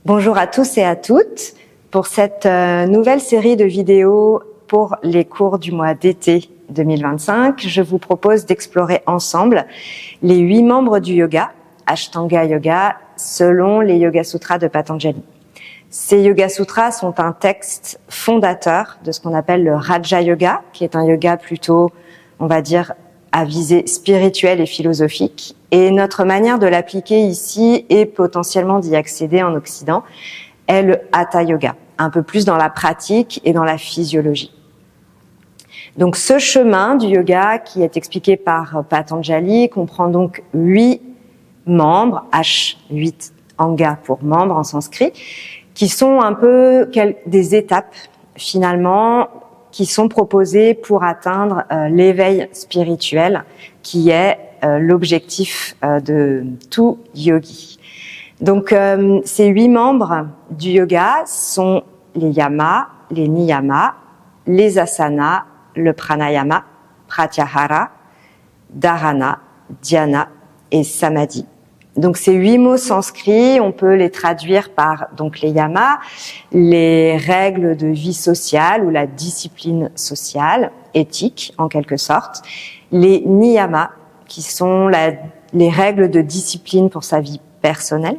Bonjour à tous et à toutes pour cette nouvelle série de vidéos pour les cours du mois d'été 2025. Je vous propose d'explorer ensemble les 8 membres du yoga, Ashtanga Yoga, selon les Yoga Sutras de Patanjali. Ces Yoga Sutras sont un texte fondateur de ce qu'on appelle le Raja Yoga, qui est un yoga plutôt, on va dire, à visée spirituelle et philosophique. Et notre manière de l'appliquer ici et potentiellement d'y accéder en Occident est le Hatha Yoga, un peu plus dans la pratique et dans la physiologie. Donc ce chemin du yoga qui est expliqué par Patanjali comprend donc 8 membres, H8 Anga pour membre en sanskrit, qui sont un peu des étapes finalement qui sont proposées pour atteindre l'éveil spirituel qui est l'objectif de tout yogi. Donc ces 8 membres du yoga sont les yamas, les niyamas, les asanas, le pranayama, pratyahara, dharana, dhyana et samadhi. Donc ces 8 mots sanscrits, on peut les traduire par donc les yamas, les règles de vie sociale ou la discipline sociale, éthique en quelque sorte, les niyamas qui sont les règles de discipline pour sa vie personnelle,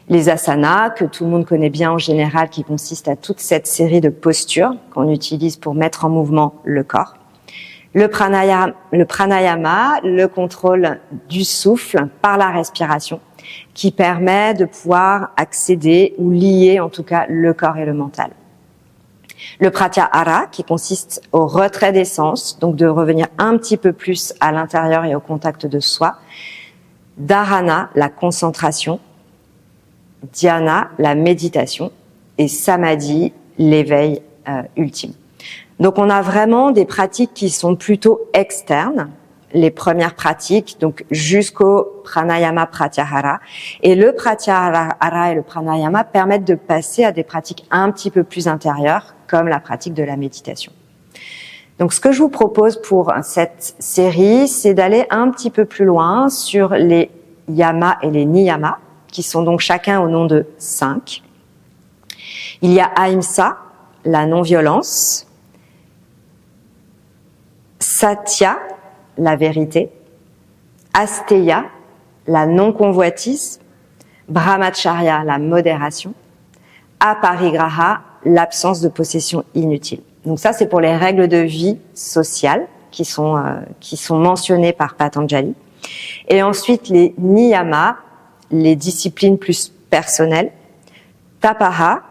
les asanas que tout le monde connaît bien en général, qui consistent à toute cette série de postures qu'on utilise pour mettre en mouvement le corps. Le pranayama, le contrôle du souffle par la respiration, qui permet de pouvoir accéder ou lier en tout cas le corps et le mental. Le pratyahara, qui consiste au retrait des sens, donc de revenir un petit peu plus à l'intérieur et au contact de soi. Dharana, la concentration. Dhyana, la méditation. Et samadhi, l'éveil ultime. Donc on a vraiment des pratiques qui sont plutôt externes, les premières pratiques, donc jusqu'au pranayama pratyahara. Et le pratyahara et le pranayama permettent de passer à des pratiques un petit peu plus intérieures, comme la pratique de la méditation. Donc ce que je vous propose pour cette série, c'est d'aller un petit peu plus loin sur les yamas et les niyamas, qui sont donc chacun au nom de 5. Il y a ahimsa, la non-violence, satya, la vérité, asteya, la non-convoitise, brahmacharya, la modération, aparigraha, l'absence de possession inutile. Donc ça, c'est pour les règles de vie sociale qui sont mentionnées par Patanjali. Et ensuite, les niyamas, les disciplines plus personnelles, tapaha,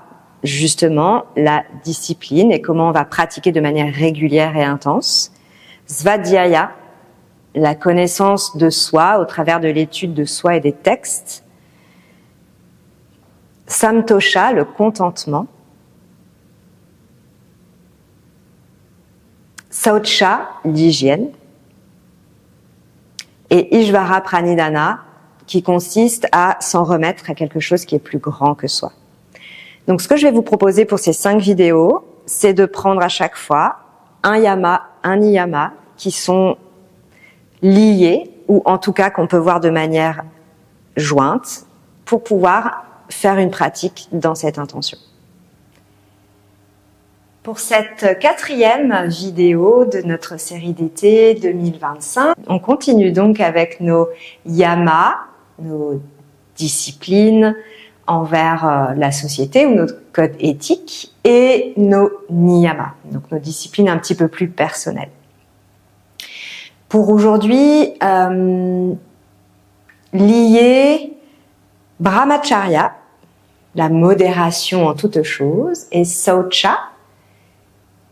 justement, la discipline et comment on va pratiquer de manière régulière et intense, svadhyaya, la connaissance de soi au travers de l'étude de soi et des textes, samtosha, le contentement, saucha, l'hygiène, et ishvara pranidhana, qui consiste à s'en remettre à quelque chose qui est plus grand que soi. Donc ce que je vais vous proposer pour ces 5 vidéos, c'est de prendre à chaque fois un yama, un niyama, qui sont liés, ou en tout cas qu'on peut voir de manière jointe, pour pouvoir faire une pratique dans cette intention. Pour cette 4e vidéo de notre série d'été 2025, on continue donc avec nos yamas, nos disciplines envers la société ou notre code éthique, et nos niyamas, donc nos disciplines un petit peu plus personnelles. Pour aujourd'hui, lier brahmacharya, la modération en toutes choses, et saucha,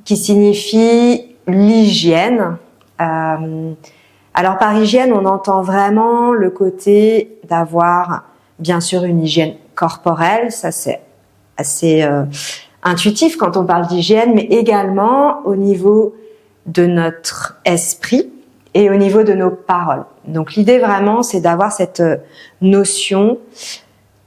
qui signifie l'hygiène. Alors par hygiène, on entend vraiment le côté d'avoir bien sûr une hygiène corporelle, ça c'est assez intuitif quand on parle d'hygiène, mais également au niveau de notre esprit et au niveau de nos paroles. Donc l'idée vraiment, c'est d'avoir cette notion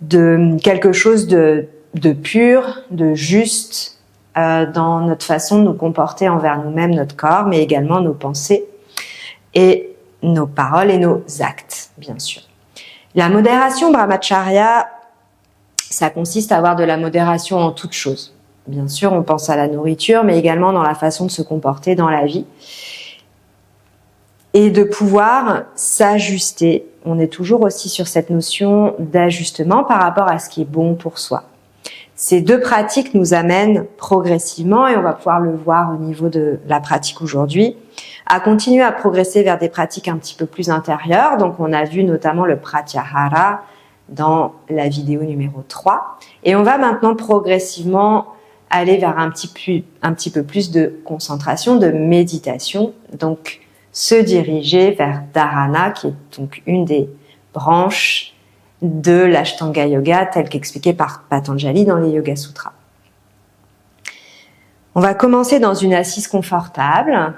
de quelque chose de pur, de juste dans notre façon de nous comporter envers nous-mêmes, notre corps, mais également nos pensées et nos paroles et nos actes, bien sûr. La modération brahmacharya, Ça consiste à avoir de la modération en toutes choses. Bien sûr, on pense à la nourriture, mais également dans la façon de se comporter dans la vie. Et de pouvoir s'ajuster. On est toujours aussi sur cette notion d'ajustement par rapport à ce qui est bon pour soi. Ces deux pratiques nous amènent progressivement, et on va pouvoir le voir au niveau de la pratique aujourd'hui, à continuer à progresser vers des pratiques un petit peu plus intérieures. Donc on a vu notamment le Pratyahara dans la vidéo numéro 3. Et on va maintenant progressivement aller vers un petit peu plus de concentration, de méditation. Donc se diriger vers Dharana, qui est donc une des branches de l'Ashtanga Yoga, tel qu'expliqué par Patanjali dans les Yoga Sutras. On va commencer dans une assise confortable,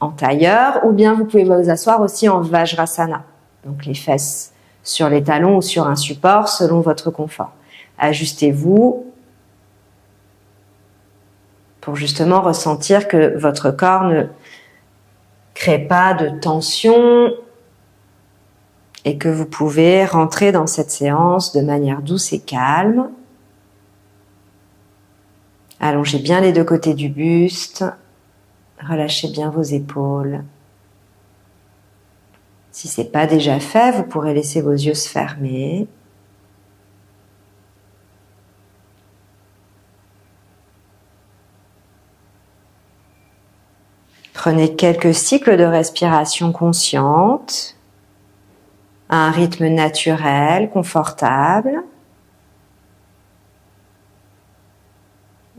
en tailleur, ou bien vous pouvez vous asseoir aussi en Vajrasana, donc les fesses sur les talons ou sur un support selon votre confort. Ajustez-vous pour justement ressentir que votre corps ne crée pas de tension et que vous pouvez rentrer dans cette séance de manière douce et calme. Allongez bien les deux côtés du buste, relâchez bien vos épaules. Si ce n'est pas déjà fait, vous pourrez laisser vos yeux se fermer. Prenez quelques cycles de respiration consciente, à un rythme naturel, confortable.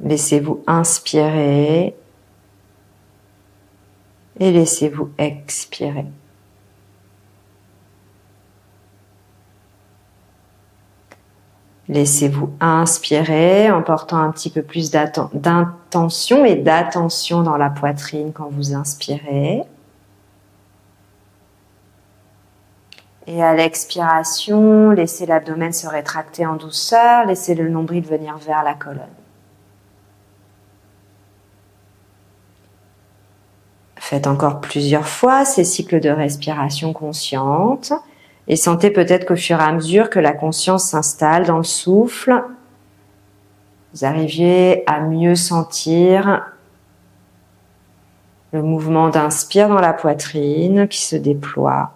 Laissez-vous inspirer et laissez-vous expirer. Laissez-vous inspirer en portant un petit peu plus d'intention et d'attention dans la poitrine quand vous inspirez. Et à l'expiration, laissez l'abdomen se rétracter en douceur, laissez le nombril venir vers la colonne. Faites encore plusieurs fois ces cycles de respiration consciente. Et sentez peut-être qu'au fur et à mesure que la conscience s'installe dans le souffle, vous arriviez à mieux sentir le mouvement d'inspire dans la poitrine qui se déploie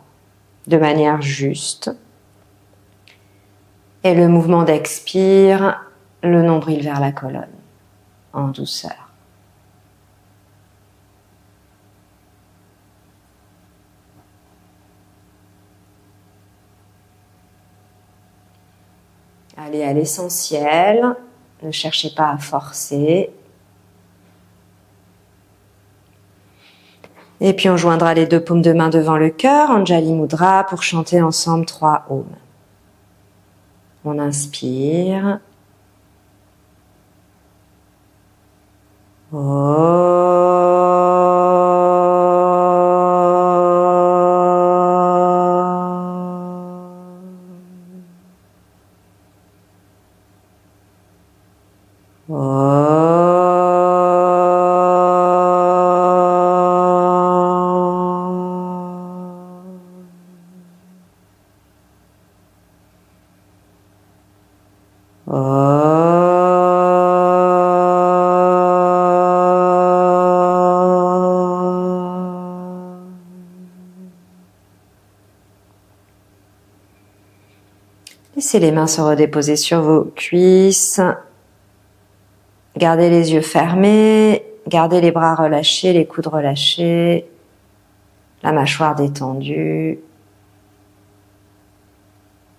de manière juste. Et le mouvement d'expire, le nombril vers la colonne, en douceur. Allez à l'essentiel, ne cherchez pas à forcer. Et puis on joindra les deux paumes de main devant le cœur, Anjali Mudra, pour chanter ensemble 3 Om. On inspire. Laissez les mains se redéposer sur vos cuisses. Gardez les yeux fermés, gardez les bras relâchés, les coudes relâchés, la mâchoire détendue.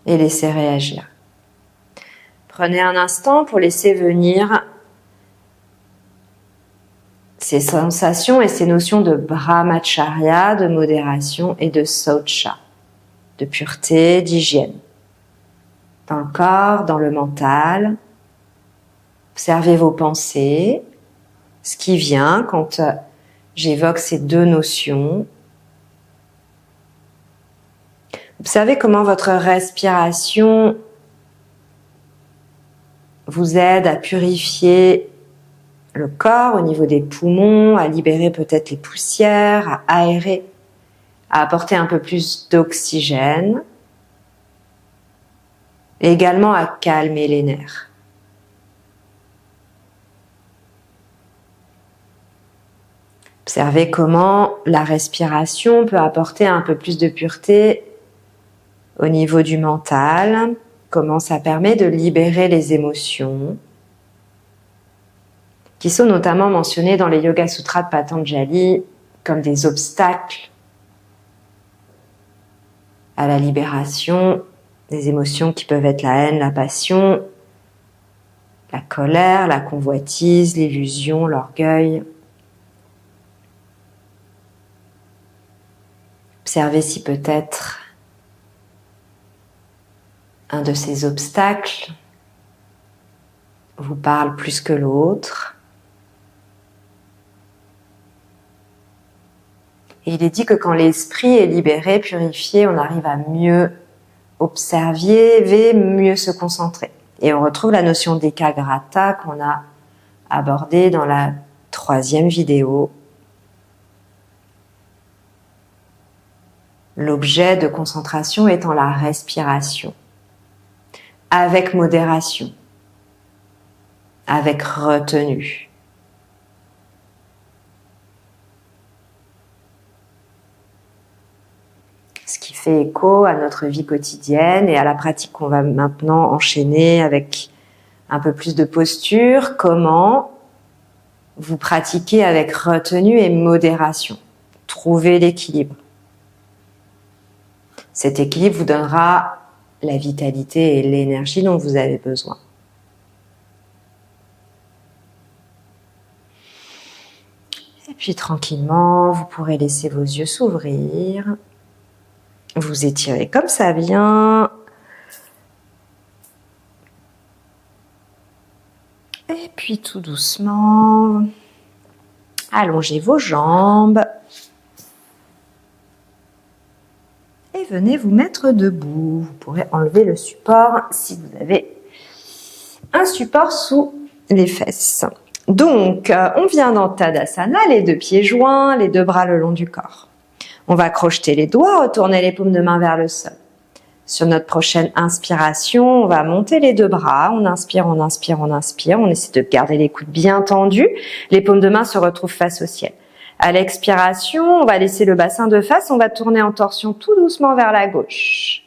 Et laissez réagir. Prenez un instant pour laisser venir ces sensations et ces notions de brahmacharya, de modération et de saucha, de pureté, d'hygiène. Dans le corps, dans le mental. Observez vos pensées, ce qui vient quand j'évoque ces deux notions. Observez comment votre respiration vous aide à purifier le corps au niveau des poumons, à libérer peut-être les poussières, à aérer, à apporter un peu plus d'oxygène. et également à calmer les nerfs. Observez comment la respiration peut apporter un peu plus de pureté au niveau du mental, comment ça permet de libérer les émotions, qui sont notamment mentionnées dans les Yoga Sutras de Patanjali comme des obstacles à la libération des émotions qui peuvent être la haine, la passion, la colère, la convoitise, l'illusion, l'orgueil. Observez si peut-être un de ces obstacles vous parle plus que l'autre. Et il est dit que quand l'esprit est libéré, purifié, on arrive à mieux observer, mieux se concentrer. Et on retrouve la notion d'ekagrata qu'on a abordée dans la 3e vidéo. L'objet de concentration étant la respiration, avec modération, avec retenue. Ce qui fait écho à notre vie quotidienne et à la pratique qu'on va maintenant enchaîner avec un peu plus de posture. Comment vous pratiquez avec retenue et modération. Trouvez l'équilibre. Cet équilibre vous donnera la vitalité et l'énergie dont vous avez besoin. Et puis tranquillement, vous pourrez laisser vos yeux s'ouvrir. Vous étirez comme ça vient. Et puis tout doucement, allongez vos jambes. Et venez vous mettre debout. Vous pourrez enlever le support si vous avez un support sous les fesses. Donc, on vient dans Tadasana, les 2 pieds joints, les 2 bras le long du corps. On va crocheter les doigts, retourner les paumes de main vers le sol. Sur notre prochaine inspiration, on va monter les 2 bras. On inspire, on inspire, on inspire. On essaie de garder les coudes bien tendus. Les paumes de main se retrouvent face au ciel. À l'expiration, on va laisser le bassin de face. On va tourner en torsion tout doucement vers la gauche.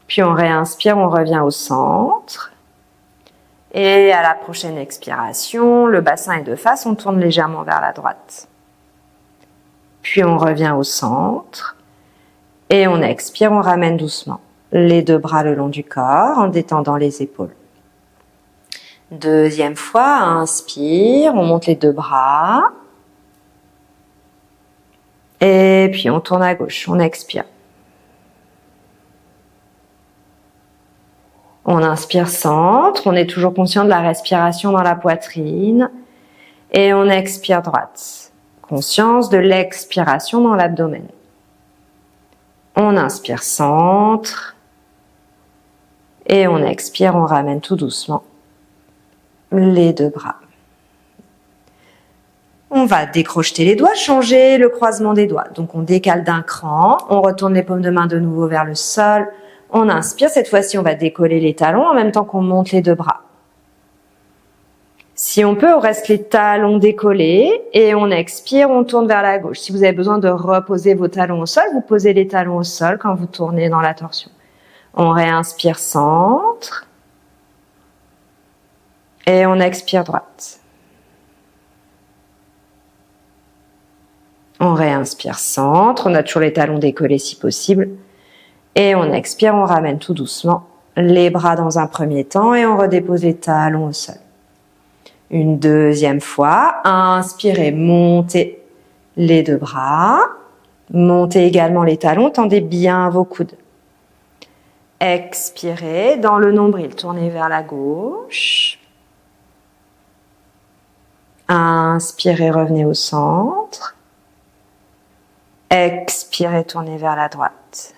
Puis on réinspire, on revient au centre. Et à la prochaine expiration, le bassin est de face. On tourne légèrement vers la droite. Puis on revient au centre et on expire, on ramène doucement les 2 bras le long du corps en détendant les épaules. 2e fois, inspire, on monte les 2 bras et puis on tourne à gauche, on expire. On inspire centre, on est toujours conscient de la respiration dans la poitrine et on expire droite. Conscience de l'expiration dans l'abdomen. On inspire centre et on expire, on ramène tout doucement les 2 bras. On va décrocheter les doigts, changer le croisement des doigts. Donc on décale d'un cran, on retourne les paumes de main de nouveau vers le sol. On inspire, cette fois-ci on va décoller les talons en même temps qu'on monte les 2 bras. Si on peut, on reste les talons décollés et on expire, on tourne vers la gauche. Si vous avez besoin de reposer vos talons au sol, vous posez les talons au sol quand vous tournez dans la torsion. On réinspire centre et on expire droite. On réinspire centre, on a toujours les talons décollés si possible. Et on expire, on ramène tout doucement les bras dans un premier temps et on redépose les talons au sol. Une 2e fois, inspirez, montez les 2 bras, montez également les talons, tendez bien vos coudes. Expirez, dans le nombril, tournez vers la gauche. Inspirez, revenez au centre. Expirez, tournez vers la droite.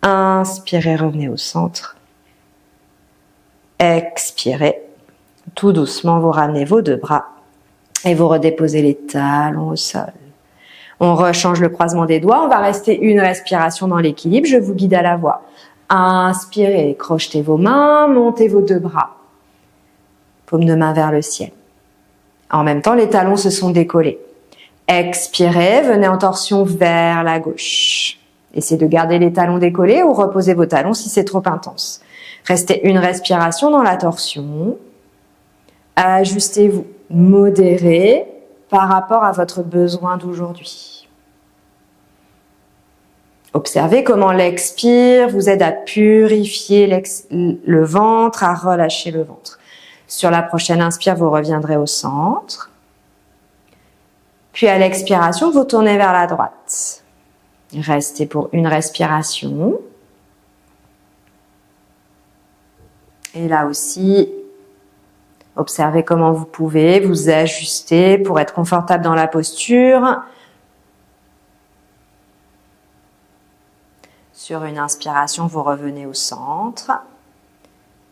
Inspirez, revenez au centre. Expirez. Tout doucement, vous ramenez vos 2 bras et vous redéposez les talons au sol. On rechange le croisement des doigts. On va rester une respiration dans l'équilibre. Je vous guide à la voix. Inspirez, crochetez vos mains, montez vos deux bras. Paume de main vers le ciel. En même temps, les talons se sont décollés. Expirez, venez en torsion vers la gauche. Essayez de garder les talons décollés ou reposez vos talons si c'est trop intense. Restez une respiration dans la torsion. Ajustez-vous, modérez par rapport à votre besoin d'aujourd'hui. Observez comment l'expire vous aide à purifier le ventre, à relâcher le ventre. Sur la prochaine inspire, vous reviendrez au centre. Puis à l'expiration, vous tournez vers la droite. Restez pour une respiration. Et là aussi, observez comment vous pouvez vous ajuster pour être confortable dans la posture. Sur une inspiration, vous revenez au centre.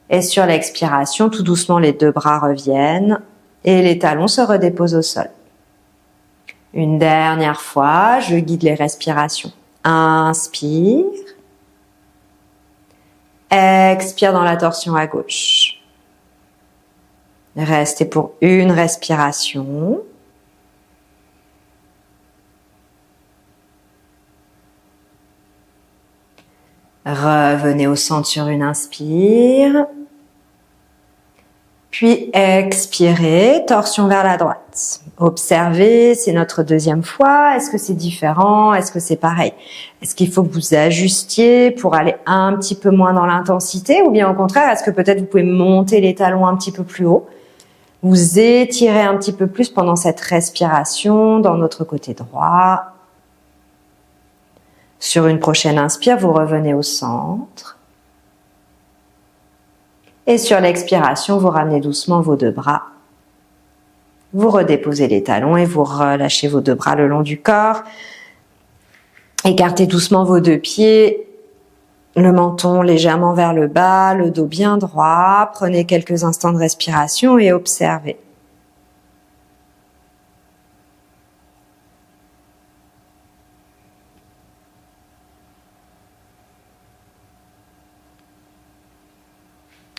Et sur l'expiration, tout doucement, les deux bras reviennent et les talons se redéposent au sol. Une dernière fois, je guide les respirations. Inspire. Expire dans la torsion à gauche. Restez pour une respiration. Revenez au centre sur une inspire. Puis expirez, torsion vers la droite. Observez, c'est notre deuxième fois. Est-ce que c'est différent? Est-ce que c'est pareil? Est-ce qu'il faut que vous ajustiez pour aller un petit peu moins dans l'intensité? Ou bien au contraire, est-ce que peut-être vous pouvez monter les talons un petit peu plus haut? Vous étirez un petit peu plus pendant cette respiration dans notre côté droit. Sur une prochaine inspire, vous revenez au centre. Et sur l'expiration, vous ramenez doucement vos deux bras. Vous redéposez les talons et vous relâchez vos deux bras le long du corps. Écartez doucement vos deux pieds, le menton légèrement vers le bas, le dos bien droit. Prenez quelques instants de respiration et observez.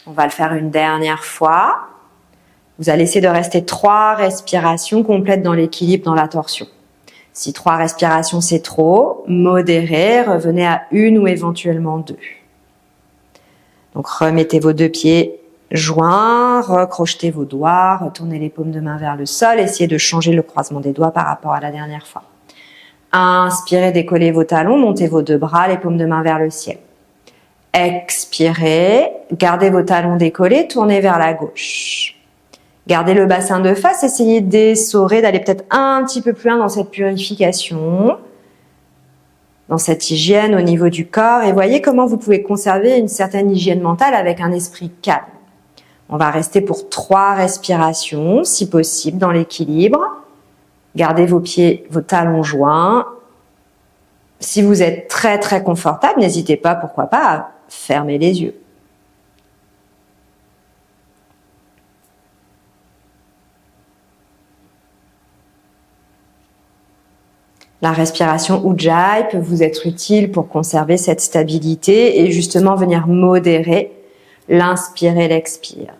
On va le faire une dernière fois. Vous allez essayer de rester 3 respirations complètes dans l'équilibre, dans la torsion. Si 3 respirations c'est trop, modérez, revenez à 1 ou éventuellement 2. Donc remettez vos deux pieds joints, recrochetez vos doigts, retournez les paumes de main vers le sol, essayez de changer le croisement des doigts par rapport à la dernière fois. Inspirez, décollez vos talons, montez vos deux bras, les paumes de main vers le ciel. Expirez, gardez vos talons décollés, tournez vers la gauche. Gardez le bassin de face, essayez d'essorer, d'aller peut-être un petit peu plus loin dans cette purification, dans cette hygiène au niveau du corps. Et voyez comment vous pouvez conserver une certaine hygiène mentale avec un esprit calme. On va rester pour 3 respirations, si possible, dans l'équilibre. Gardez vos pieds, vos talons joints. Si vous êtes très très confortable, n'hésitez pas, pourquoi pas, à fermer les yeux. La respiration Ujjayi peut vous être utile pour conserver cette stabilité et justement venir modérer l'inspire et l'expire.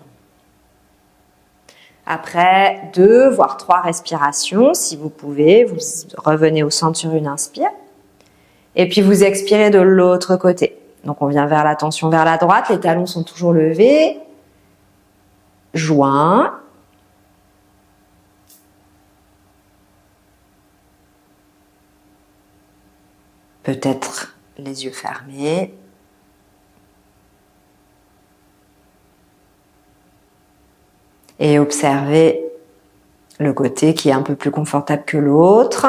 Après 2 voire 3 respirations, si vous pouvez, vous revenez au centre sur une inspire. Et puis vous expirez de l'autre côté. Donc on vient vers la tension vers la droite, les talons sont toujours levés. Joints. Peut-être les yeux fermés. Et observez le côté qui est un peu plus confortable que l'autre.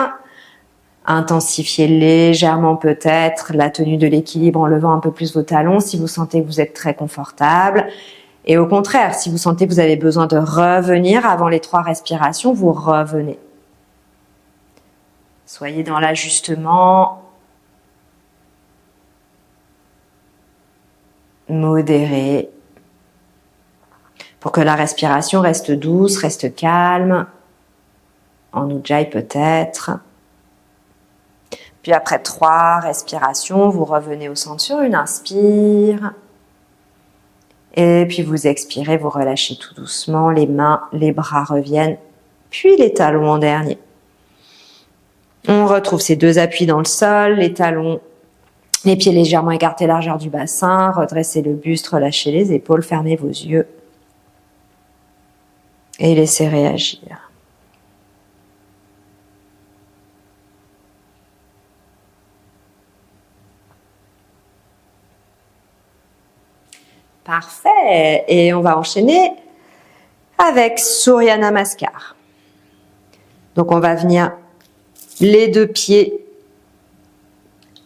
Intensifiez légèrement peut-être la tenue de l'équilibre en levant un peu plus vos talons si vous sentez que vous êtes très confortable. Et au contraire, si vous sentez que vous avez besoin de revenir avant les 3 respirations, vous revenez. Soyez dans l'ajustement modéré pour que la respiration reste douce, reste calme. En Ujjayi peut-être. Puis après 3 respirations, vous revenez au centre sur une inspire. Et puis vous expirez, vous relâchez tout doucement, les mains, les bras reviennent, puis les talons en dernier. On retrouve ces 2 appuis dans le sol, les talons, les pieds légèrement écartés, largeur du bassin, redressez le buste, relâchez les épaules, fermez vos yeux et laissez réagir. Parfait. Et on va enchaîner avec Surya Namaskar. Donc on va venir les 2 pieds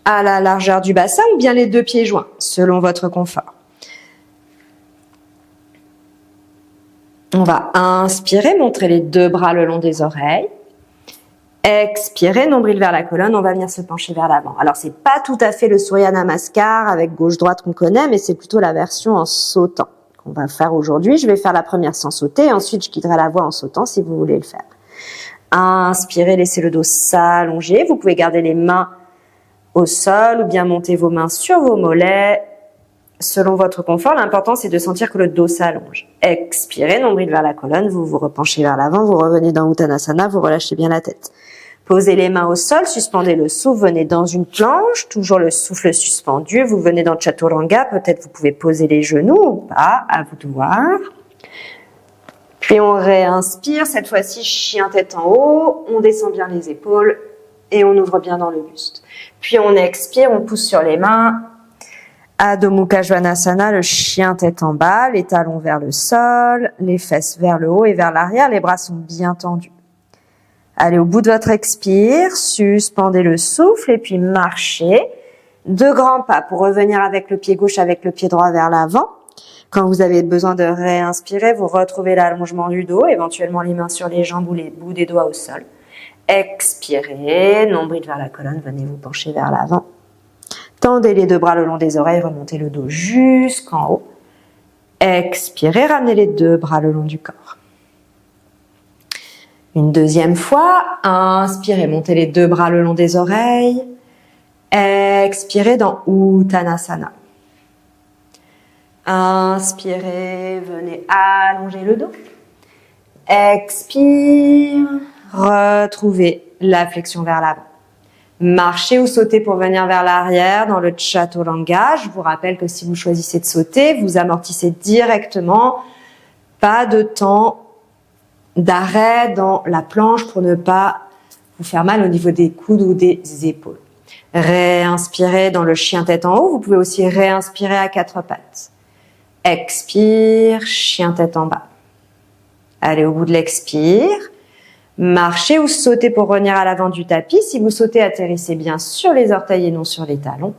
à la largeur du bassin ou bien les 2 pieds joints, selon votre confort. On va inspirer, montrer les 2 bras le long des oreilles. Expirer, nombril vers la colonne, on va venir se pencher vers l'avant. Alors, c'est pas tout à fait le Surya Namaskar avec gauche-droite qu'on connaît, mais c'est plutôt la version en sautant qu'on va faire aujourd'hui. Je vais faire la première sans sauter, ensuite je guiderai la voix en sautant si vous voulez le faire. Inspirez, laissez le dos s'allonger. Vous pouvez garder les mains au sol ou bien monter vos mains sur vos mollets. Selon votre confort, l'important c'est de sentir que le dos s'allonge. Expirez, nombril vers la colonne, vous vous repenchez vers l'avant, vous revenez dans Uttanasana, vous relâchez bien la tête. Posez les mains au sol, suspendez le souffle, venez dans une planche, toujours le souffle suspendu, vous venez dans Chaturanga, peut-être vous pouvez poser les genoux ou pas, à vous de voir. Puis on réinspire, cette fois-ci chien tête en haut, on descend bien les épaules et on ouvre bien dans le buste. Puis on expire, on pousse sur les mains, Adho Mukha Svanasana, le chien tête en bas, les talons vers le sol, les fesses vers le haut et vers l'arrière, les bras sont bien tendus. Allez au bout de votre expire, suspendez le souffle et puis marchez. 2 grands pas pour revenir avec le pied gauche, avec le pied droit vers l'avant. Quand vous avez besoin de réinspirer, vous retrouvez l'allongement du dos, éventuellement les mains sur les jambes ou les bouts des doigts au sol. Expirez, nombril vers la colonne, venez vous pencher vers l'avant. Tendez les 2 bras le long des oreilles, remontez le dos jusqu'en haut. Expirez, ramenez les 2 bras le long du corps. Une deuxième fois, inspirez, montez les 2 bras le long des oreilles. Expirez dans Uttanasana. Inspirez, venez allonger le dos. Expire, retrouvez la flexion vers l'avant. Marchez ou sautez pour venir vers l'arrière dans le Chaturanga. Je vous rappelle que si vous choisissez de sauter, vous amortissez directement. Pas de temps d'arrêt dans la planche pour ne pas vous faire mal au niveau des coudes ou des épaules. Réinspirez dans le chien tête en haut. Vous pouvez aussi réinspirer à 4 pattes. Expire, chien tête en bas. Allez au bout de l'expire. Marchez ou sautez pour revenir à l'avant du tapis. Si vous sautez, atterrissez bien sur les orteils et non sur les talons.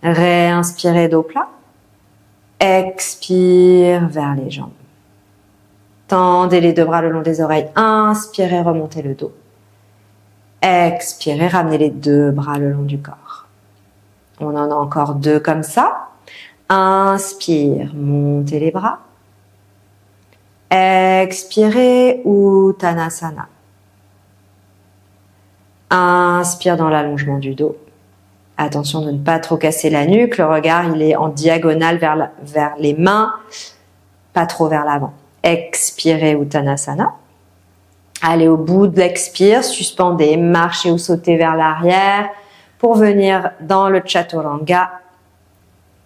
Réinspirez dos plat. Expire vers les jambes. Tendez les 2 bras le long des oreilles. Inspirez, remontez le dos. Expirez, ramenez les 2 bras le long du corps. On en a encore 2 comme ça. Inspire, montez les bras. Expirez, Uttanasana. Inspire dans l'allongement du dos. Attention de ne pas trop casser la nuque. Le regard, il est en diagonale vers les mains, pas trop vers l'avant. Expirez, Uttanasana. Allez au bout de l'expire, suspendez, marchez ou sautez vers l'arrière pour venir dans le Chaturanga.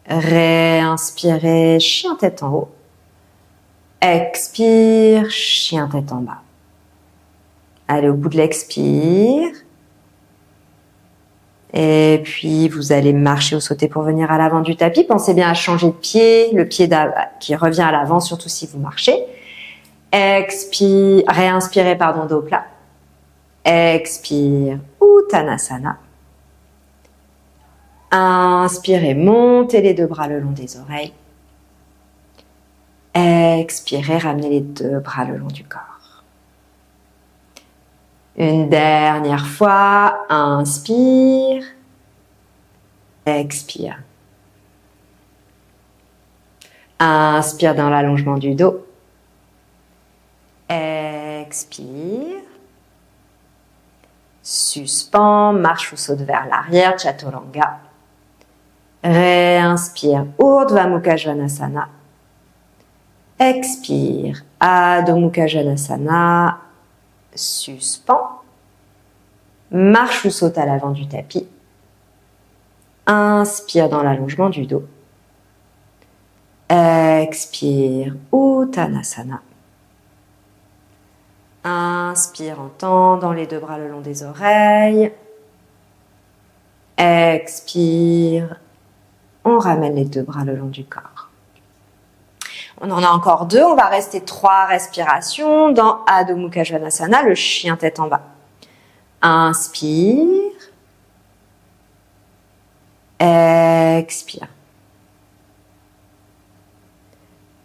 Réinspirez, chien tête en haut. Expire, chien tête en bas. Allez au bout de l'expire. Et puis, vous allez marcher ou sauter pour venir à l'avant du tapis. Pensez bien à changer de pied, le pied qui revient à l'avant, surtout si vous marchez. Expire, réinspirez, dos plat. Expire, Uttanasana. Inspirez, montez les 2 bras le long des oreilles. Expirez, ramenez les 2 bras le long du corps. Une dernière fois, inspire, expire. Inspire dans l'allongement du dos. Expire. Suspends, marche ou saute vers l'arrière, Chaturanga. Réinspire, Urdhva Mukha Svanasana. Expire, Adho Mukha Svanasana. Suspends. Marche ou saute à l'avant du tapis. Inspire dans l'allongement du dos. Expire, Uttanasana. Inspire en tendant les deux bras le long des oreilles. Expire. On ramène les deux bras le long du corps. On en a encore deux. On va rester 3 respirations dans Adho Mukha Svanasana, le chien tête en bas. Inspire. Expire.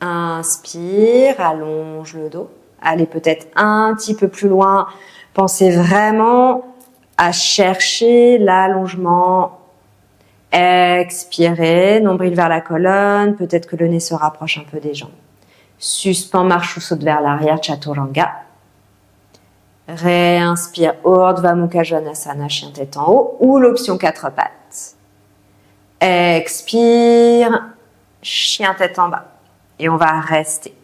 Inspire, allonge le dos. Allez peut-être un petit peu plus loin. Pensez vraiment à chercher l'allongement. Expirez, nombril vers la colonne. Peut-être que le nez se rapproche un peu des jambes. Suspends, marche ou saute vers l'arrière, Chaturanga. Réinspire, Urdhva Mukha Svanasana, chien tête en haut, ou l'option 4 pattes. Expire, chien tête en bas. Et on va rester.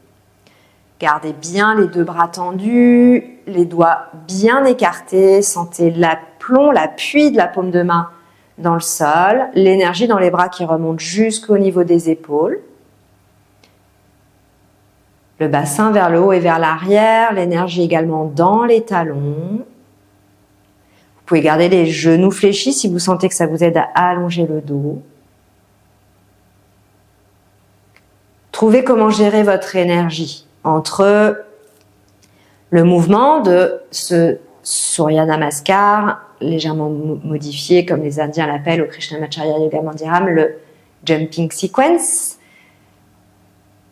Gardez bien les deux bras tendus, les doigts bien écartés. Sentez l'aplomb, l'appui de la paume de main dans le sol. L'énergie dans les bras qui remonte jusqu'au niveau des épaules. Le bassin vers le haut et vers l'arrière. L'énergie également dans les talons. Vous pouvez garder les genoux fléchis si vous sentez que ça vous aide à allonger le dos. Trouvez comment gérer votre énergie entre le mouvement de ce Surya Namaskar, légèrement modifié comme les Indiens l'appellent au Krishnamacharya Yoga Mandiram, le jumping sequence.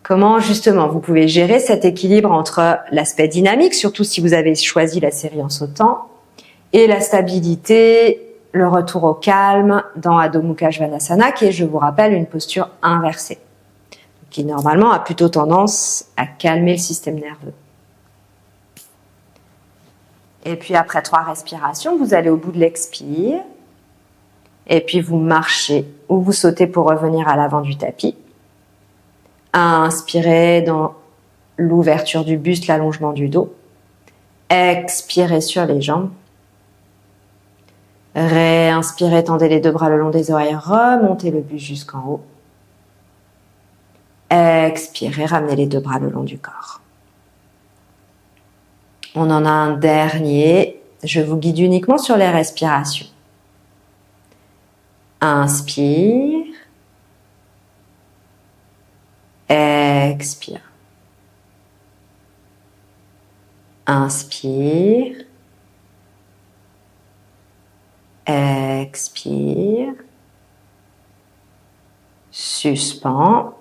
Comment justement vous pouvez gérer cet équilibre entre l'aspect dynamique, surtout si vous avez choisi la série en sautant, et la stabilité, le retour au calme dans Adho Mukha Svanasana, qui est, je vous rappelle, une posture inversée, qui normalement a plutôt tendance à calmer le système nerveux. Et puis après 3 respirations, vous allez au bout de l'expire, et puis vous marchez ou vous sautez pour revenir à l'avant du tapis. Inspirez dans l'ouverture du buste, l'allongement du dos. Expirez sur les jambes. Réinspirez, tendez les deux bras le long des oreilles, remontez le buste jusqu'en haut. Expirez, ramenez les deux bras le long du corps. On en a un dernier. Je vous guide uniquement sur les respirations. Inspire. Expire. Inspire. Expire. Suspends.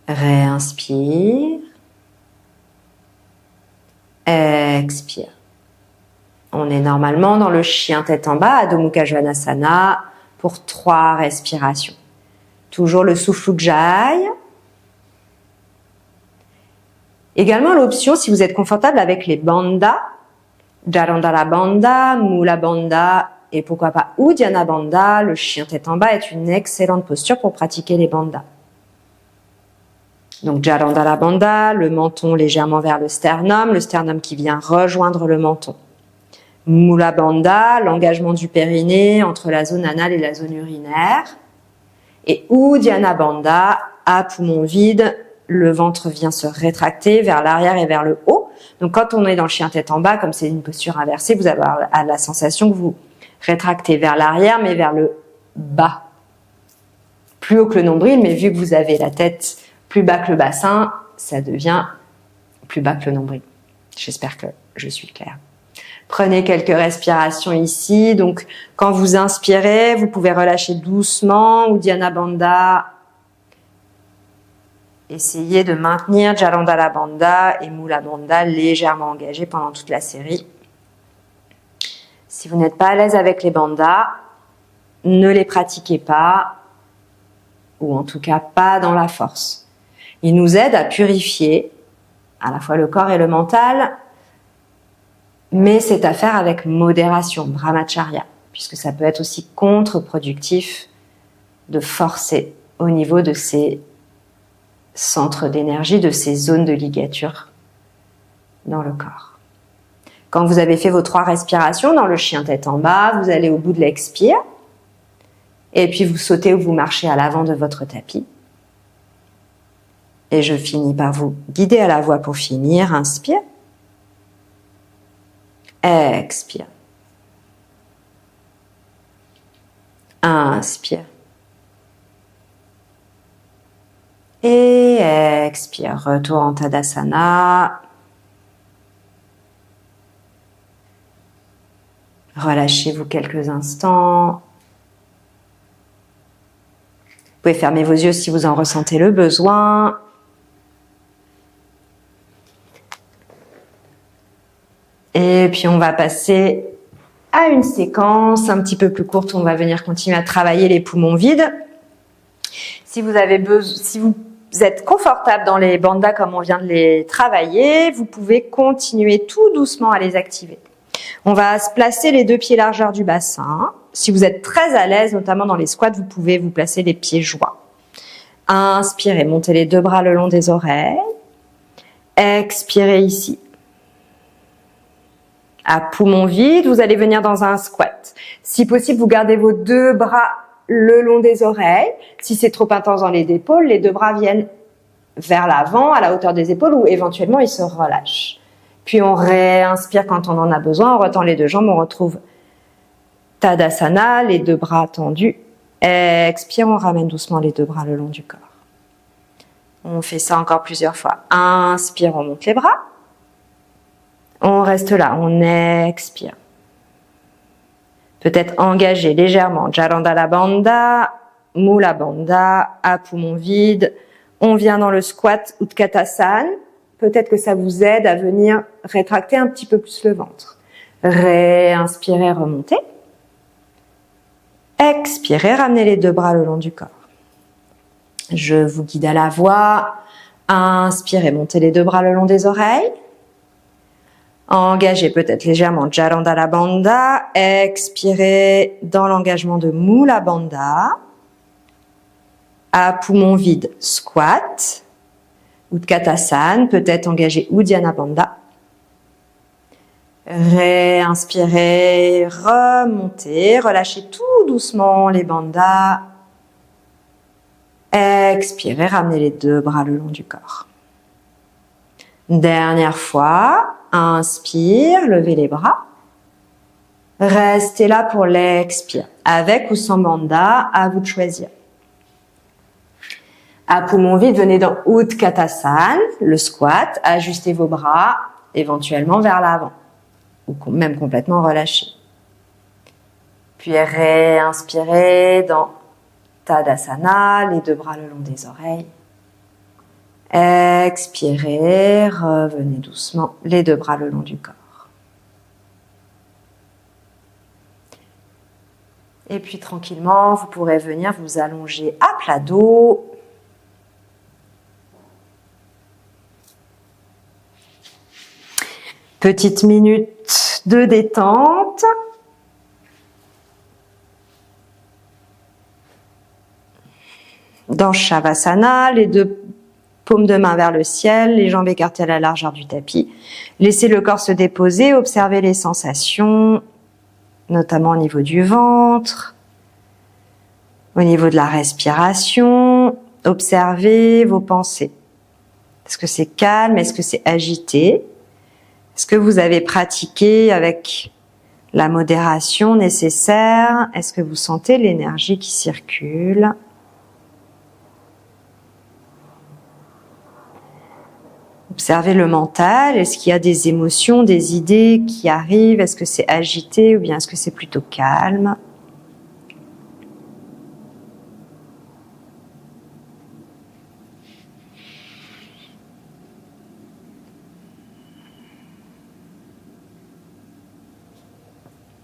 Réinspire. Expire. On est normalement dans le chien tête en bas, Adho Mukha Svanasana, pour 3 respirations. Toujours le souffle Ujjayi. Également l'option, si vous êtes confortable avec les bandhas, Jarandhara Bandha, Mula Bandha et pourquoi pas Uddiyana Bandha, le chien tête en bas est une excellente posture pour pratiquer les bandhas. Donc Jarandhara Bandha, le menton légèrement vers le sternum qui vient rejoindre le menton. Mula Bandha, l'engagement du périnée entre la zone anale et la zone urinaire. Et Uddiyana Bandha, à poumon vide, le ventre vient se rétracter vers l'arrière et vers le haut. Donc quand on est dans le chien tête en bas, comme c'est une posture inversée, vous avez la sensation que vous rétractez vers l'arrière, mais vers le bas. Plus haut que le nombril, mais vu que vous avez la tête plus bas que le bassin, ça devient plus bas que le nombril. J'espère que je suis claire. Prenez quelques respirations ici. Donc, quand vous inspirez, vous pouvez relâcher doucement Uddiyana Bandha. Essayez de maintenir Jarandhara Bandha et Mula Bandha légèrement engagés pendant toute la série. Si vous n'êtes pas à l'aise avec les bandhas, ne les pratiquez pas, ou en tout cas pas dans la force. Ils nous aident à purifier à la fois le corps et le mental, Mais c'est à faire avec modération, brahmacharya, puisque ça peut être aussi contre-productif de forcer au niveau de ces centres d'énergie, de ces zones de ligature dans le corps. Quand vous avez fait vos 3 respirations dans le chien tête en bas, vous allez au bout de l'expire et puis vous sautez ou vous marchez à l'avant de votre tapis. Et je finis par vous guider à la voix pour finir. Inspire. Expire. Inspire. Et expire. Retour en Tadasana. Relâchez-vous quelques instants. Vous pouvez fermer vos yeux si vous en ressentez le besoin. Et puis on va passer à une séquence un petit peu plus courte. On va venir continuer à travailler les poumons vides. Si vous êtes confortable dans les bandhas comme on vient de les travailler, vous pouvez continuer tout doucement à les activer. On va se placer les 2 pieds largeur du bassin. Si vous êtes très à l'aise, notamment dans les squats, vous pouvez vous placer les pieds joints. Inspirez, montez les 2 bras le long des oreilles. Expirez ici. À poumon vide, vous allez venir dans un squat. Si possible, vous gardez vos 2 bras le long des oreilles. Si c'est trop intense dans les épaules, les 2 bras viennent vers l'avant, à la hauteur des épaules, ou éventuellement ils se relâchent. Puis on réinspire quand on en a besoin, on retend les 2 jambes, on retrouve Tadasana, les 2 bras tendus. Expire, on ramène doucement les 2 bras le long du corps. On fait ça encore plusieurs fois. Inspire, on monte les bras. On reste là, on expire. Peut-être engager légèrement Jalandhara Bandha, Mula Bandha, à poumon vide. On vient dans le squat Utkatasana. Peut-être que ça vous aide à venir rétracter un petit peu plus le ventre. Réinspirez, remontez. Expirez, ramenez les 2 bras le long du corps. Je vous guide à la voix. Inspirez, montez les 2 bras le long des oreilles. Engagez peut-être légèrement Jalandhara Bandha. Expirez dans l'engagement de Mula Bandha. À poumon vide, squat. Utkatasana, peut-être engager Uddiyana Bandha. Réinspirez, remontez, relâchez tout doucement les bandhas. Expirez, ramenez les 2 bras le long du corps. Dernière fois, inspire, levez les bras. Restez là pour l'expire, avec ou sans bandha, à vous de choisir. À poumon vide, venez dans Utkatasana, le squat, ajustez vos bras éventuellement vers l'avant ou même complètement relâchés. Puis réinspirez dans Tadasana, les 2 bras le long des oreilles. Expirez, revenez doucement, les 2 bras le long du corps. Et puis tranquillement, vous pourrez venir vous allonger à plat dos. Petite minute de détente. Dans Shavasana, les 2 paumes de main vers le ciel, les jambes écartées à la largeur du tapis. Laissez le corps se déposer, observez les sensations, notamment au niveau du ventre, au niveau de la respiration. Observez vos pensées. Est-ce que c'est calme? Est-ce que c'est agité? Est-ce que vous avez pratiqué avec la modération nécessaire? Est-ce que vous sentez l'énergie qui circule? Observez le mental. Est-ce qu'il y a des émotions, des idées qui arrivent? Est-ce que c'est agité ou bien est-ce que c'est plutôt calme?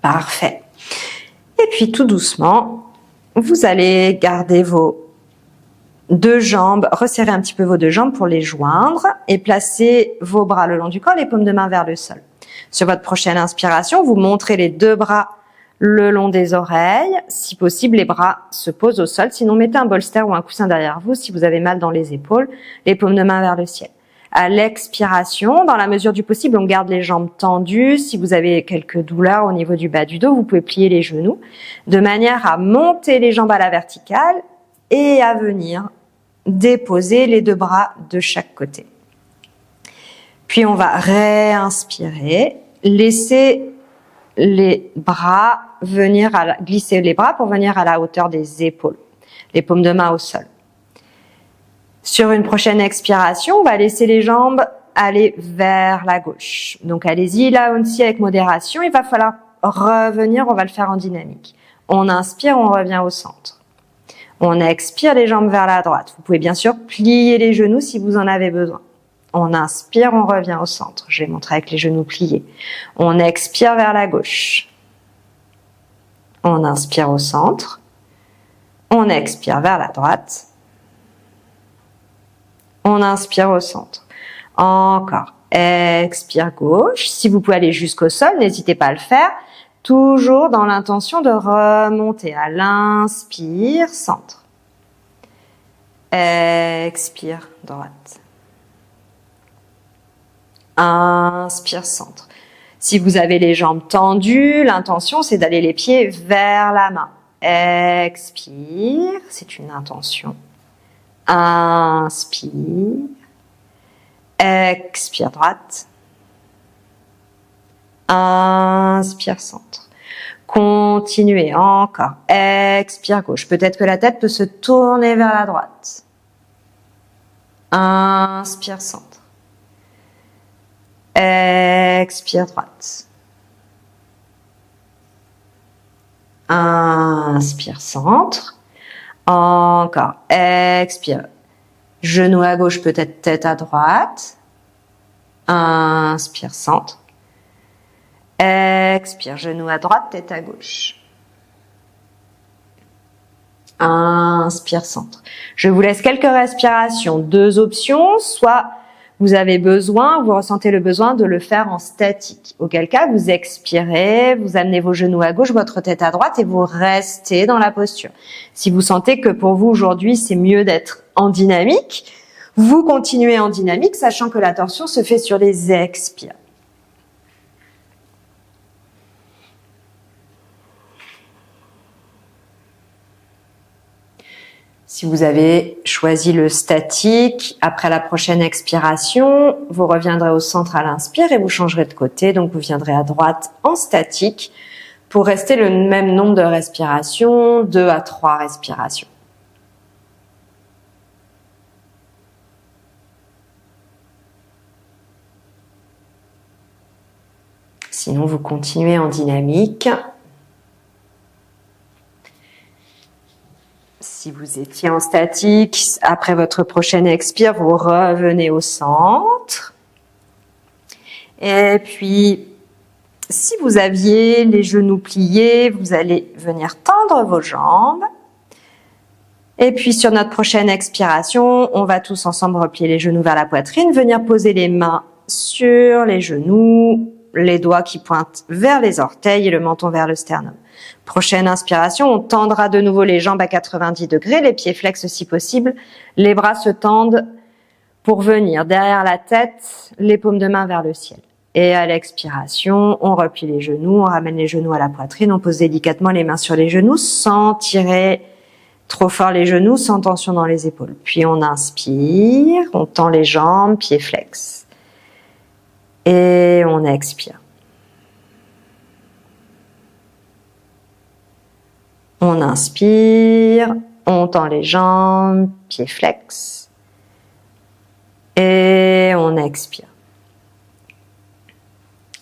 Parfait. Et puis tout doucement, vous allez garder vos 2 jambes, resserrer un petit peu vos 2 jambes pour les joindre et placer vos bras le long du corps, les paumes de main vers le sol. Sur votre prochaine inspiration, vous montrez les deux bras le long des oreilles. Si possible, les bras se posent au sol. Sinon, mettez un bolster ou un coussin derrière vous si vous avez mal dans les épaules. Les paumes de main vers le ciel. À l'expiration, dans la mesure du possible, on garde les jambes tendues. Si vous avez quelques douleurs au niveau du bas du dos, vous pouvez plier les genoux de manière à monter les jambes à la verticale et à venir déposer les deux bras de chaque côté. Puis on va réinspirer, laisser les bras glisser les bras pour venir à la hauteur des épaules, les paumes de main au sol. Sur une prochaine expiration, on va laisser les jambes aller vers la gauche. Donc allez-y là aussi avec modération, il va falloir revenir, on va le faire en dynamique. On inspire, on revient au centre. On expire les jambes vers la droite. Vous pouvez bien sûr plier les genoux si vous en avez besoin. On inspire, on revient au centre. Je vais montrer avec les genoux pliés. On expire vers la gauche. On inspire au centre. On expire vers la droite. On inspire au centre. Encore. Expire gauche. Si vous pouvez aller jusqu'au sol, n'hésitez pas à le faire. Toujours dans l'intention de remonter à l'inspire, centre. Expire, droite. Inspire, centre. Si vous avez les jambes tendues, l'intention c'est d'aller les pieds vers la main. Expire, c'est une intention. Inspire. Expire, droite. Inspire, centre. Continuez, encore. Expire, gauche. Peut-être que la tête peut se tourner vers la droite. Inspire, centre. Expire, droite. Inspire, centre. Encore. Expire. Genou à gauche, peut-être tête à droite. Inspire, centre. Expire, genou à droite, tête à gauche. Inspire, centre. Je vous laisse quelques respirations. Deux options, soit vous ressentez le besoin de le faire en statique. Auquel cas, vous expirez, vous amenez vos genoux à gauche, votre tête à droite et vous restez dans la posture. Si vous sentez que pour vous aujourd'hui, c'est mieux d'être en dynamique, vous continuez en dynamique, sachant que la torsion se fait sur les expires. Si vous avez choisi le statique, après la prochaine expiration, vous reviendrez au centre à l'inspire et vous changerez de côté. Donc, vous viendrez à droite en statique pour rester le même nombre de respirations, 2 à 3 respirations. Sinon, vous continuez en dynamique. Si vous étiez en statique, après votre prochaine expire, vous revenez au centre. Et puis, si vous aviez les genoux pliés, vous allez venir tendre vos jambes. Et puis, sur notre prochaine expiration, on va tous ensemble replier les genoux vers la poitrine, venir poser les mains sur les genoux, les doigts qui pointent vers les orteils et le menton vers le sternum. Prochaine inspiration, on tendra de nouveau les jambes à 90 degrés, les pieds flex si possible. Les bras se tendent pour venir derrière la tête, les paumes de main vers le ciel. Et à l'expiration, on replie les genoux, on ramène les genoux à la poitrine, on pose délicatement les mains sur les genoux sans tirer trop fort les genoux, sans tension dans les épaules. Puis on inspire, on tend les jambes, pieds flex. Et on expire. On inspire, on tend les jambes, pieds flex. Et on expire.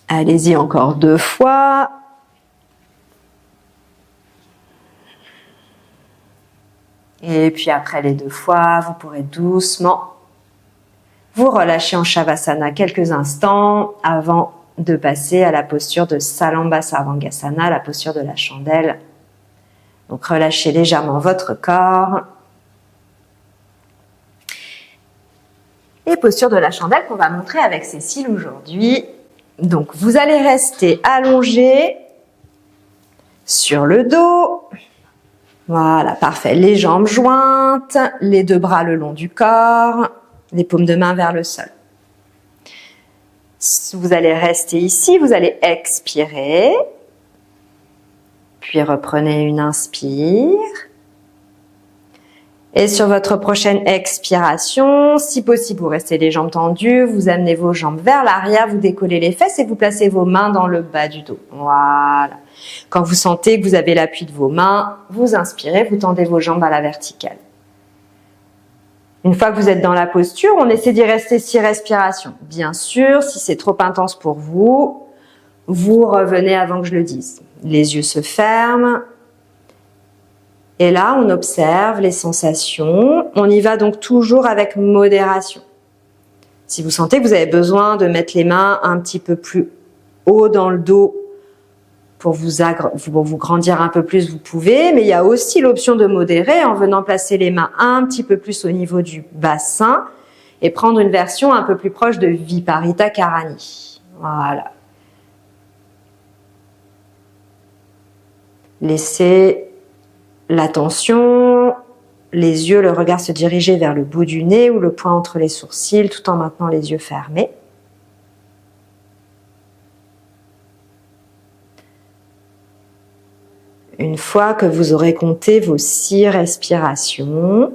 Allez-y encore 2 fois. Et puis après les 2 fois, vous pourrez doucement vous relâcher en Shavasana quelques instants avant de passer à la posture de Salamba Sarvangasana, la posture de la chandelle. Donc relâchez légèrement votre corps. Et posture de la chandelle qu'on va montrer avec Cécile aujourd'hui. Donc, vous allez rester allongé sur le dos. Voilà, parfait. Les jambes jointes, les deux bras le long du corps, les paumes de main vers le sol. Vous allez rester ici, vous allez expirer, puis reprenez une inspire. Et sur votre prochaine expiration, si possible, vous restez les jambes tendues, vous amenez vos jambes vers l'arrière, vous décollez les fesses et vous placez vos mains dans le bas du dos. Voilà. Quand vous sentez que vous avez l'appui de vos mains, vous inspirez, vous tendez vos jambes à la verticale. Une fois que vous êtes dans la posture, on essaie d'y rester 6 respirations. Bien sûr, si c'est trop intense pour vous, vous revenez avant que je le dise. Les yeux se ferment. Et là, on observe les sensations. On y va donc toujours avec modération. Si vous sentez que vous avez besoin de mettre les mains un petit peu plus haut dans le dos pour vous grandir un peu plus, vous pouvez. Mais il y a aussi l'option de modérer en venant placer les mains un petit peu plus au niveau du bassin et prendre une version un peu plus proche de Viparita Karani. Voilà. Laissez l'attention, les yeux, le regard se diriger vers le bout du nez ou le point entre les sourcils tout en maintenant les yeux fermés. Une fois que vous aurez compté vos 6 respirations,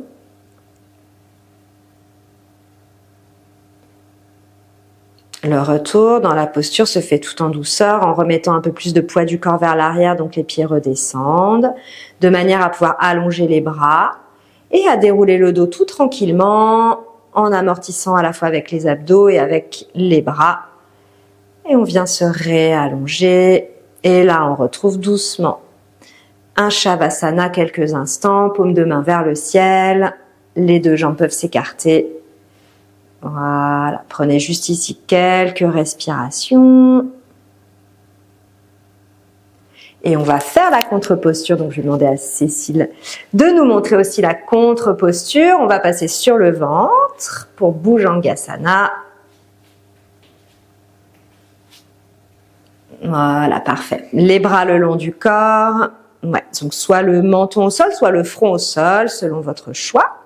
le retour dans la posture se fait tout en douceur en remettant un peu plus de poids du corps vers l'arrière, donc les pieds redescendent, de manière à pouvoir allonger les bras et à dérouler le dos tout tranquillement en amortissant à la fois avec les abdos et avec les bras. Et on vient se réallonger et là on retrouve doucement un Shavasana quelques instants, paume de main vers le ciel, les deux jambes peuvent s'écarter. Voilà, prenez juste ici quelques respirations. Et on va faire la contre-posture. Donc, je vais demander à Cécile de nous montrer aussi la contre-posture. On va passer sur le ventre pour Bhujangasana. Voilà, parfait. Les bras le long du corps. Ouais, donc soit le menton au sol, soit le front au sol, selon votre choix.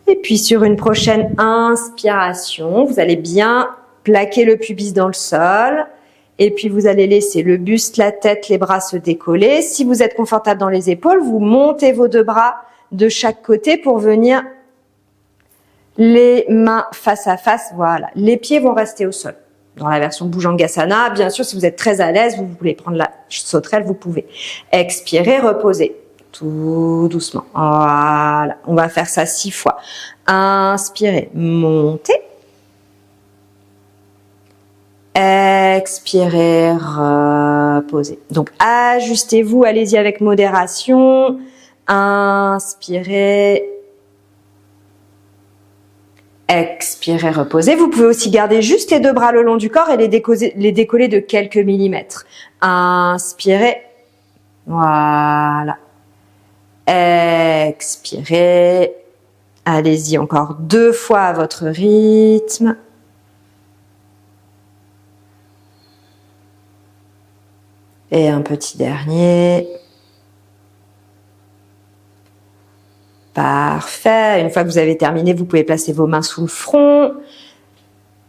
Et puis sur une prochaine inspiration, vous allez bien plaquer le pubis dans le sol. Et puis vous allez laisser le buste, la tête, les bras se décoller. Si vous êtes confortable dans les épaules, vous montez vos deux bras de chaque côté pour venir les mains face à face. Voilà, les pieds vont rester au sol. Dans la version Bhujangasana, bien sûr, si vous êtes très à l'aise, vous voulez prendre la sauterelle, vous pouvez. Expirez, reposez. Tout doucement. Voilà. On va faire ça 6 fois. Inspirez, montez. Expirez, reposez. Donc, ajustez-vous, allez-y avec modération. Inspirez. Expirez, reposez. Vous pouvez aussi garder juste les deux bras le long du corps et les décoller de quelques millimètres. Inspirez. Voilà. Expirez. Allez-y encore 2 fois à votre rythme. Et un petit dernier. Parfait. Une fois que vous avez terminé, vous pouvez placer vos mains sous le front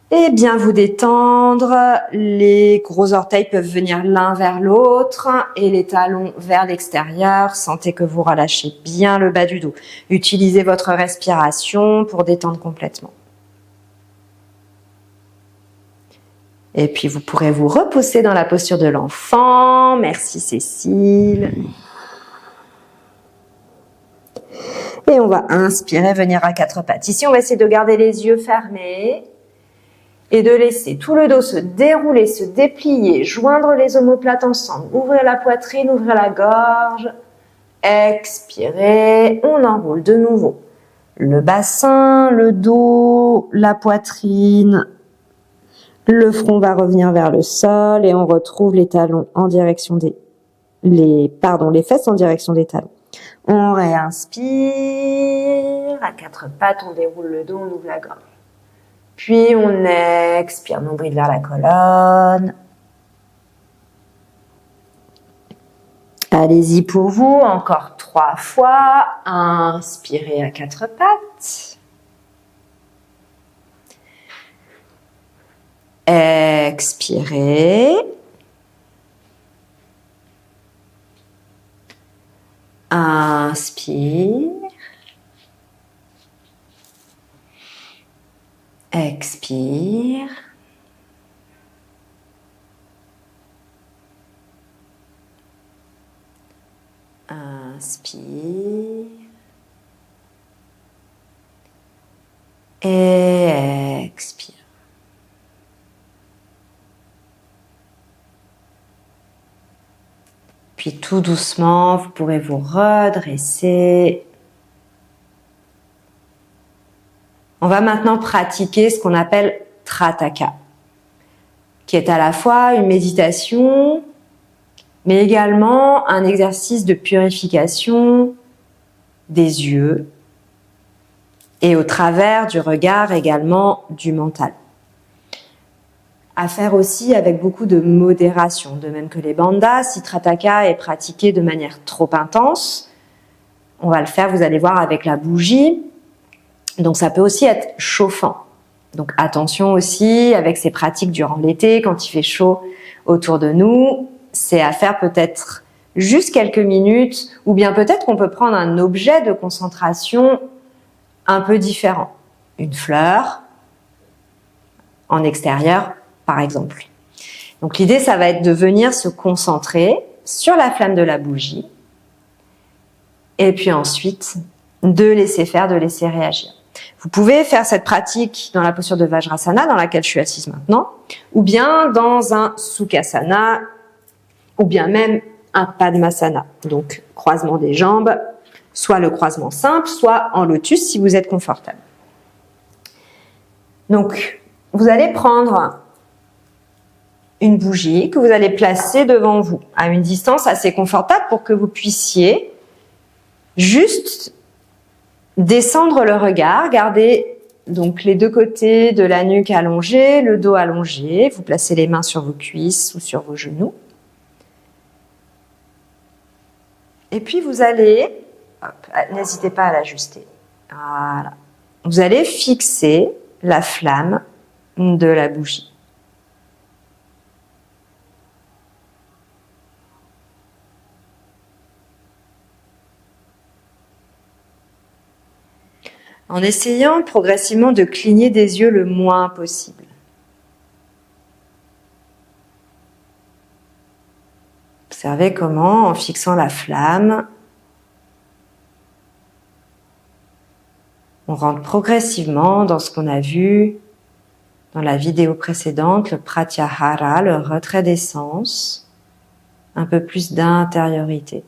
et bien vous détendre. Les gros orteils peuvent venir l'un vers l'autre et les talons vers l'extérieur. Sentez que vous relâchez bien le bas du dos. Utilisez votre respiration pour détendre complètement. Et puis vous pourrez vous reposer dans la posture de l'enfant. Merci Cécile. Et on va inspirer, venir à 4 pattes. Ici, on va essayer de garder les yeux fermés et de laisser tout le dos se dérouler, se déplier, joindre les omoplates ensemble, ouvrir la poitrine, ouvrir la gorge. Expirez, on enroule de nouveau le bassin, le dos, la poitrine. Le front va revenir vers le sol et on retrouve les talons en direction les fesses en direction des talons. On réinspire, à 4 pattes, on déroule le dos, on ouvre la gorge. Puis on expire, nombril vers la colonne. Allez-y pour vous, encore 3 fois. Inspirez à 4 pattes. Expirez. Inspire. Expire. Inspire. Et expire. Puis tout doucement, vous pourrez vous redresser. On va maintenant pratiquer ce qu'on appelle Trataka, qui est à la fois une méditation, mais également un exercice de purification des yeux et au travers du regard également du mental. À faire aussi avec beaucoup de modération, de même que les bandhas. Si Trataka est pratiqué de manière trop intense, on va le faire, vous allez voir, avec la bougie. Donc ça peut aussi être chauffant. Donc attention aussi avec ces pratiques durant l'été, quand il fait chaud autour de nous, c'est à faire peut-être juste quelques minutes, ou bien peut-être qu'on peut prendre un objet de concentration un peu différent. Une fleur en extérieur, par exemple. Donc l'idée, ça va être de venir se concentrer sur la flamme de la bougie, et puis ensuite de laisser faire, de laisser réagir. Vous pouvez faire cette pratique dans la posture de Vajrasana, dans laquelle je suis assise maintenant, ou bien dans un Sukhasana, ou bien même un Padmasana, donc croisement des jambes, soit le croisement simple, soit en lotus si vous êtes confortable. Donc, vous allez prendre une bougie que vous allez placer devant vous, à une distance assez confortable pour que vous puissiez juste descendre le regard, gardez donc les deux côtés de la nuque allongés, le dos allongé, vous placez les mains sur vos cuisses ou sur vos genoux. Et puis vous allez, n'hésitez pas à l'ajuster, voilà. Vous allez fixer la flamme de la bougie. En essayant progressivement de cligner des yeux le moins possible. Observez comment, en fixant la flamme, on rentre progressivement dans ce qu'on a vu dans la vidéo précédente, le pratyahara, le retrait des sens, un peu plus d'intériorité.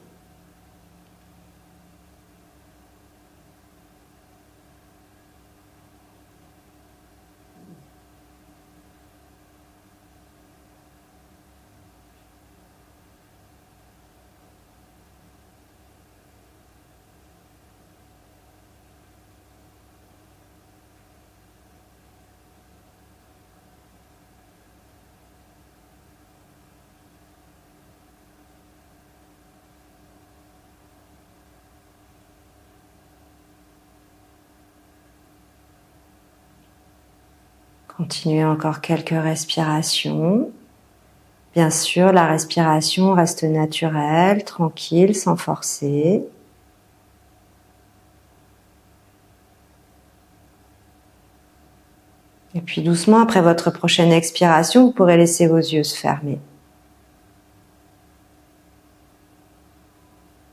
Continuez encore quelques respirations. Bien sûr, la respiration reste naturelle, tranquille, sans forcer. Et puis doucement, après votre prochaine expiration, vous pourrez laisser vos yeux se fermer.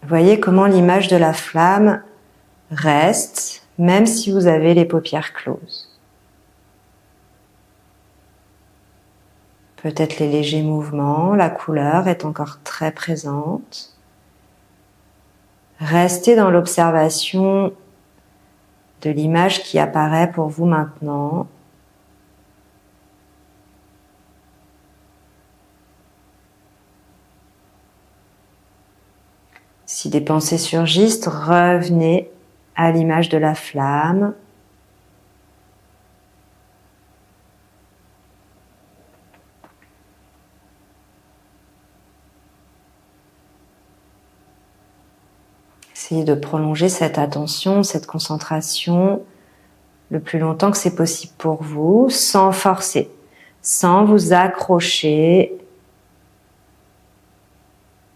Voyez comment l'image de la flamme reste, même si vous avez les paupières closes. Peut-être les légers mouvements, la couleur est encore très présente. Restez dans l'observation de l'image qui apparaît pour vous maintenant. Si des pensées surgissent, revenez à l'image de la flamme. Essayez de prolonger cette attention, cette concentration le plus longtemps que c'est possible pour vous, sans forcer, sans vous accrocher,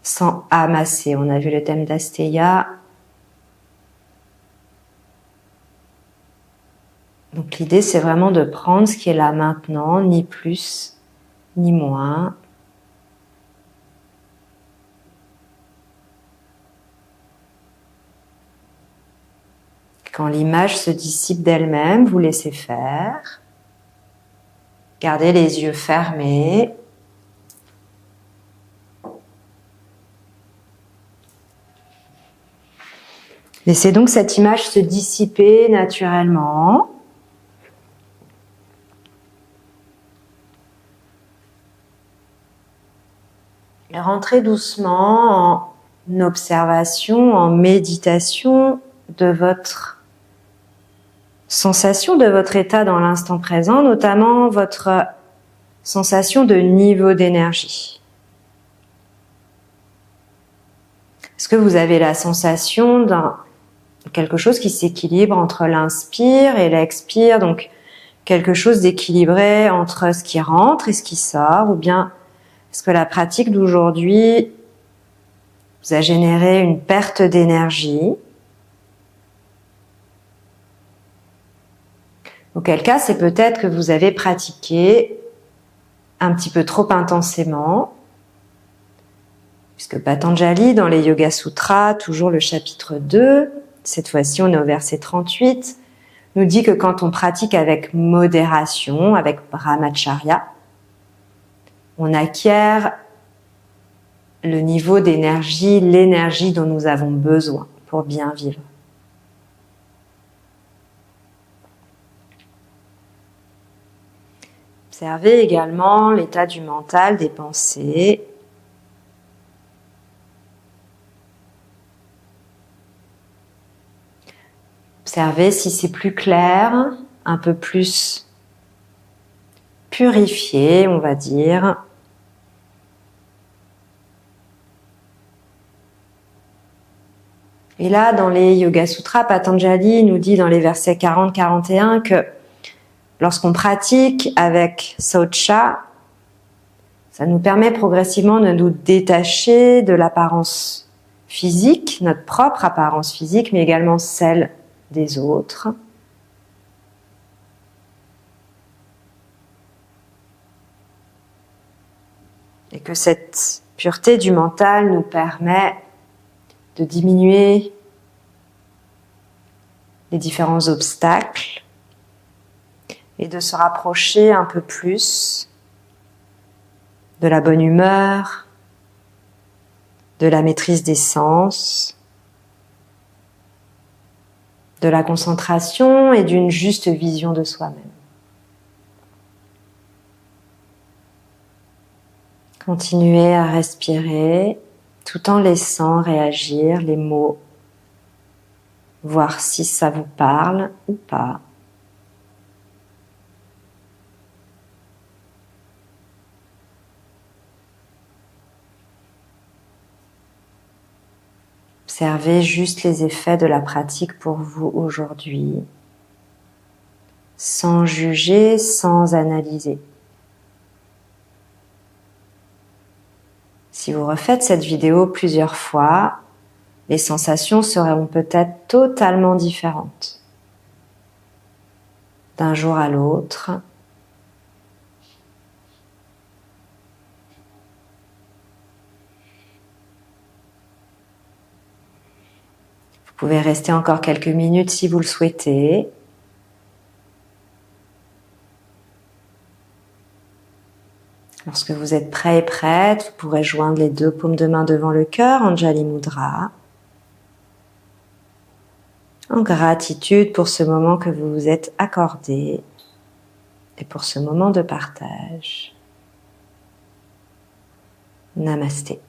sans amasser. On a vu le thème d'Asteya. Donc l'idée, c'est vraiment de prendre ce qui est là maintenant, ni plus, ni moins. Quand l'image se dissipe d'elle-même, vous laissez faire. Gardez les yeux fermés. Laissez donc cette image se dissiper naturellement. Et rentrez doucement en observation, en méditation de votre sensation, de votre état dans l'instant présent, notamment votre sensation de niveau d'énergie. Est-ce que vous avez la sensation d'un quelque chose qui s'équilibre entre l'inspire et l'expire, donc quelque chose d'équilibré entre ce qui rentre et ce qui sort, ou bien est-ce que la pratique d'aujourd'hui vous a généré une perte d'énergie? Auquel cas, c'est peut-être que vous avez pratiqué un petit peu trop intensément, puisque Patanjali, dans les Yoga Sutras, toujours le chapitre 2, cette fois-ci on est au verset 38, nous dit que quand on pratique avec modération, avec brahmacharya, on acquiert le niveau d'énergie, l'énergie dont nous avons besoin pour bien vivre. Observez également l'état du mental, des pensées. Observez si c'est plus clair, un peu plus purifié, on va dire. Et là, dans les Yoga Sutras, Patanjali nous dit dans les versets 40-41 que lorsqu'on pratique avec Saucha, ça nous permet progressivement de nous détacher de l'apparence physique, notre propre apparence physique, mais également celle des autres. Et que cette pureté du mental nous permet de diminuer les différents obstacles et de se rapprocher un peu plus de la bonne humeur, de la maîtrise des sens, de la concentration et d'une juste vision de soi-même. Continuez à respirer tout en laissant réagir les mots, voir si ça vous parle ou pas. Observez juste les effets de la pratique pour vous aujourd'hui, sans juger, sans analyser. Si vous refaites cette vidéo plusieurs fois, les sensations seront peut-être totalement différentes d'un jour à l'autre. Vous pouvez rester encore quelques minutes si vous le souhaitez. Lorsque vous êtes prêt et prête, vous pourrez joindre les deux paumes de main devant le cœur, Anjali Mudra, en gratitude pour ce moment que vous vous êtes accordé et pour ce moment de partage. Namasté.